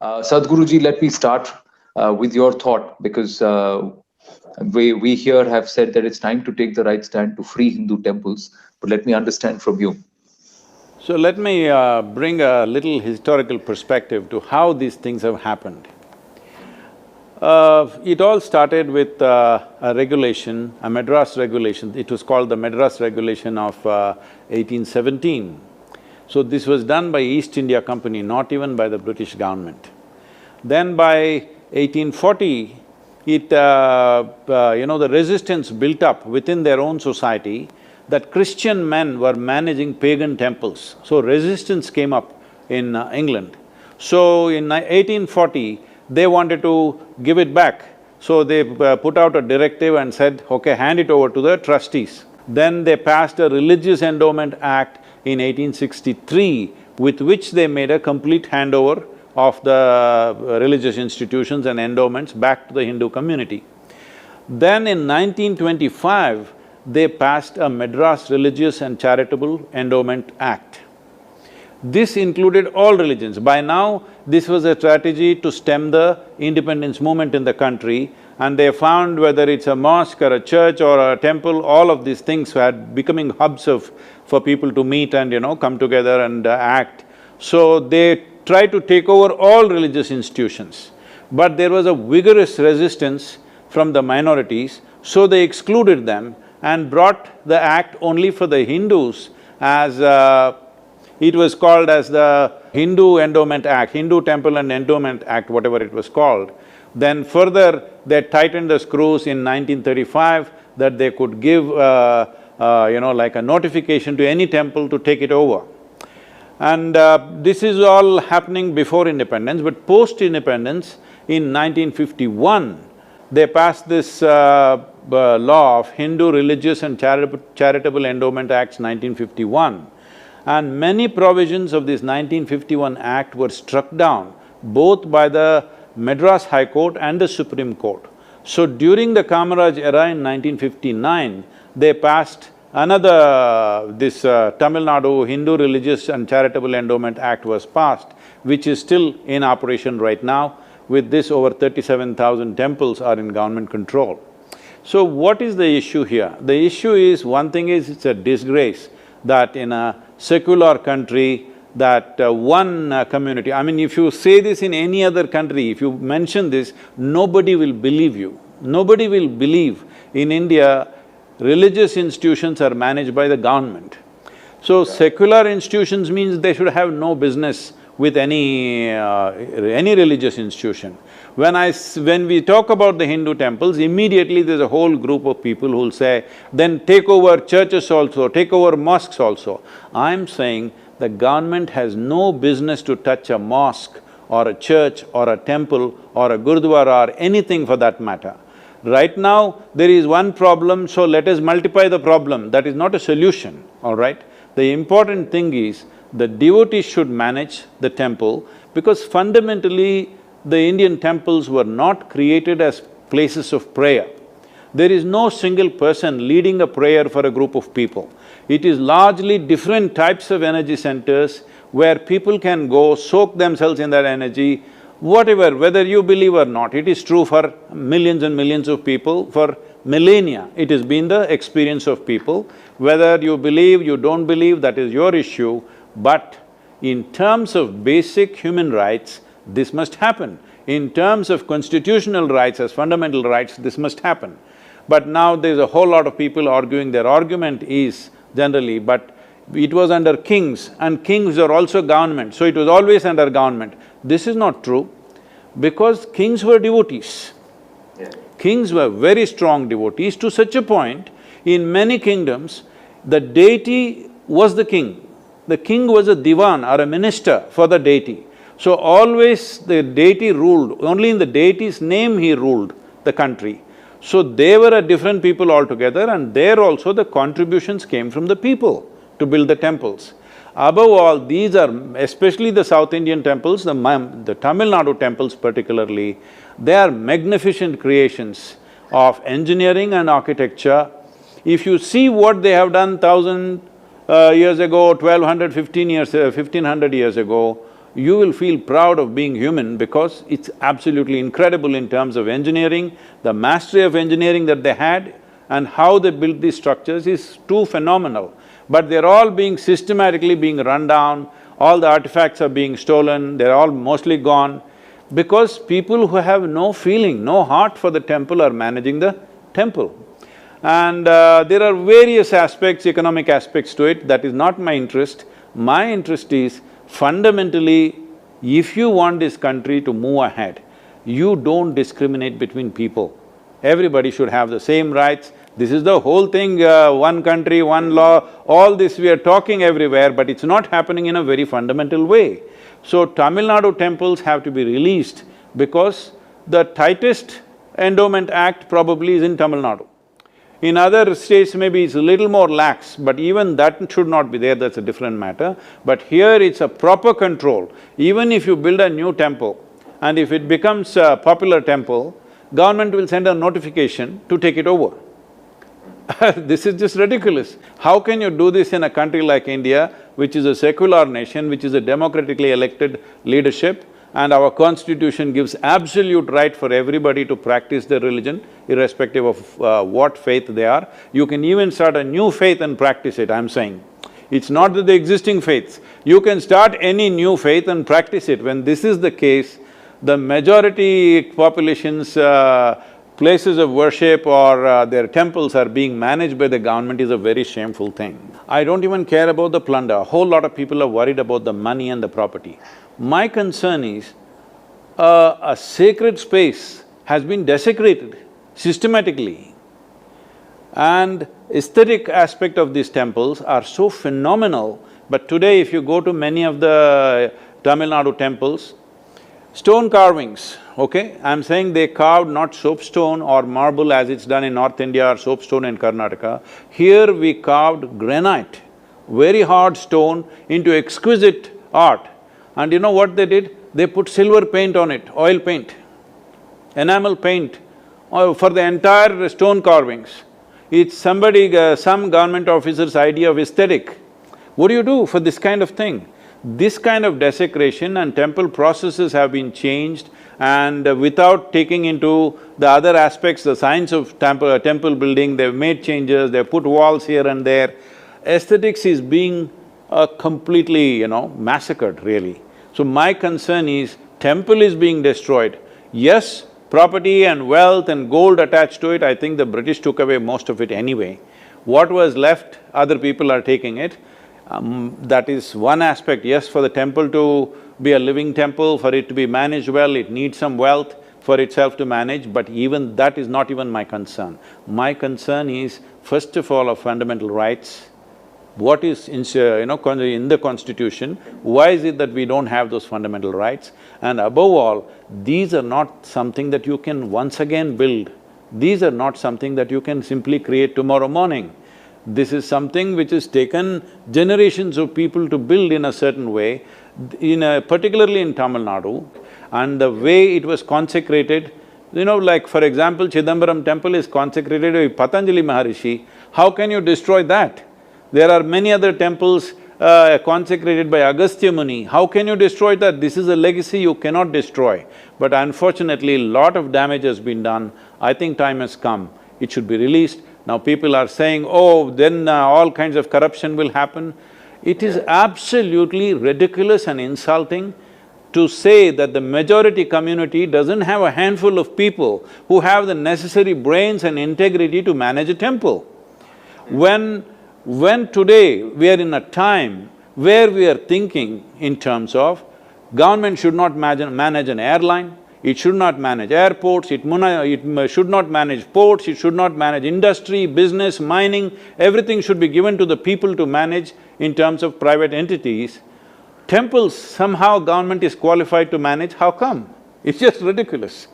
Sadhguruji, let me start with your thought because we here have said that it's time to take the right stand to free Hindu temples, but let me understand from you. So let me bring a little historical perspective to how these things have happened. It all started with a regulation, a Madras regulation. It was called the Madras Regulation of 1817. So this was done by East India Company, not even by the British government. Then by 1840, the resistance built up within their own society that Christian men were managing pagan temples. So resistance came up in England. So in 1840, they wanted to give it back. So they put out a directive and said, okay, hand it over to the trustees. Then they passed a Religious Endowment Act in 1863, with which they made a complete handover of the religious institutions and endowments back to the Hindu community. Then in 1925, they passed a Madras Religious and Charitable Endowment Act. This included all religions. By now, this was a strategy to stem the independence movement in the country, and they found whether it's a mosque or a church or a temple, all of these things were becoming hubs for people to meet and, come together and act. So they tried to take over all religious institutions. But there was a vigorous resistance from the minorities, so they excluded them and brought the act only for the Hindus as it was called as the Hindu Endowment Act, Hindu Temple and Endowment Act, whatever it was called. Then further, they tightened the screws in 1935 that they could give, like a notification to any temple to take it over. And this is all happening before independence, but post-independence, in 1951, they passed this law of Hindu Religious and Charitable Endowment Acts 1951. And many provisions of this 1951 Act were struck down both by the Madras High Court and the Supreme Court. So during the Kamaraj era in 1959, they passed this Tamil Nadu Hindu Religious and Charitable Endowment Act was passed, which is still in operation right now. With this, over 37,000 temples are in government control. So what is the issue here? The issue is, one thing is, it's a disgrace that in a secular country that one community… I mean, if you say this in any other country, if you mention this, nobody will believe you. Nobody will believe in India, religious institutions are managed by the government. So secular institutions means they should have no business with any religious institution. When we talk about the Hindu temples, immediately there's a whole group of people who'll say, then take over churches also, take over mosques also. I'm saying the government has no business to touch a mosque or a church or a temple or a gurdwara or anything for that matter. Right now, there is one problem, so let us multiply the problem. That is not a solution, all right? The important thing is, the devotees should manage the temple, because fundamentally, the Indian temples were not created as places of prayer. There is no single person leading a prayer for a group of people. It is largely different types of energy centers where people can go, soak themselves in that energy, whatever, whether you believe or not. It is true for millions and millions of people, for millennia. It has been the experience of people. Whether you believe, you don't believe, that is your issue, but in terms of basic human rights, this must happen. In terms of constitutional rights as fundamental rights, this must happen. But now there's a whole lot of people arguing, their argument is generally, but it was under kings, and kings are also government, so it was always under government. This is not true, because kings were devotees. Yeah. Kings were very strong devotees, to such a point, in many kingdoms, the deity was the king. The king was a divan or a minister for the deity. So always the deity ruled, only in the deity's name he ruled the country. So they were a different people altogether, and there also the contributions came from the people to build the temples. Above all, these are… especially the South Indian temples, the Tamil Nadu temples particularly, they are magnificent creations of engineering and architecture. If you see what they have done 1000 years ago, 1200, 1500 years ago, you will feel proud of being human because it's absolutely incredible in terms of engineering. The mastery of engineering that they had and how they built these structures is too phenomenal. But they're all being systematically being run down, all the artifacts are being stolen, they're all mostly gone, because people who have no feeling, no heart for the temple are managing the temple. And there are various aspects, economic aspects to it, that is not my interest. My interest is fundamentally, if you want this country to move ahead, you don't discriminate between people. Everybody should have the same rights. This is the whole thing, one country, one law, all this we are talking everywhere, but it's not happening in a very fundamental way. So Tamil Nadu temples have to be released because the tightest endowment act probably is in Tamil Nadu. In other states maybe it's a little more lax, but even that should not be there, that's a different matter. But here it's a proper control. Even if you build a new temple and if it becomes a popular temple, government will send a notification to take it over. This is just ridiculous. How can you do this in a country like India, which is a secular nation, which is a democratically elected leadership, and our constitution gives absolute right for everybody to practice their religion, irrespective of what faith they are. You can even start a new faith and practice it, I'm saying. It's not that the existing faiths. You can start any new faith and practice it. When this is the case, the majority population's places of worship or their temples are being managed by the government is a very shameful thing. I don't even care about the plunder. A whole lot of people are worried about the money and the property. My concern is, a sacred space has been desecrated systematically, and aesthetic aspect of these temples are so phenomenal, but today if you go to many of the Tamil Nadu temples, stone carvings, okay? I'm saying they carved not soapstone or marble as it's done in North India or soapstone in Karnataka. Here we carved granite, very hard stone into exquisite art. And you know what they did? They put silver paint on it, oil paint, enamel paint, for the entire stone carvings. It's somebody, some government officer's idea of aesthetic. What do you do for this kind of thing? This kind of desecration and temple processes have been changed, and without taking into the other aspects, the science of temple building, they've made changes, they've put walls here and there. Aesthetics is being completely, massacred really. So my concern is, temple is being destroyed. Yes, property and wealth and gold attached to it, I think the British took away most of it anyway. What was left, other people are taking it. That is one aspect. Yes, for the temple to be a living temple, for it to be managed well, it needs some wealth for itself to manage, but even that is not even my concern. My concern is, first of all, of fundamental rights. What is in the constitution, why is it that we don't have those fundamental rights? And above all, these are not something that you can once again build. These are not something that you can simply create tomorrow morning. This is something which has taken generations of people to build in a certain way, particularly in Tamil Nadu, and the way it was consecrated, like for example, Chidambaram temple is consecrated by Patanjali Maharishi. How can you destroy that? There are many other temples consecrated by Agastya Muni. How can you destroy that? This is a legacy you cannot destroy. But unfortunately, lot of damage has been done. I think time has come, it should be released. Now people are saying, oh, then all kinds of corruption will happen. It is absolutely ridiculous and insulting to say that the majority community doesn't have a handful of people who have the necessary brains and integrity to manage a temple. When today we are in a time where we are thinking in terms of government should not manage an airline, it should not manage airports, it should not manage ports, it should not manage industry, business, mining, everything should be given to the people to manage in terms of private entities. Temples, somehow government is qualified to manage, how come? It's just ridiculous.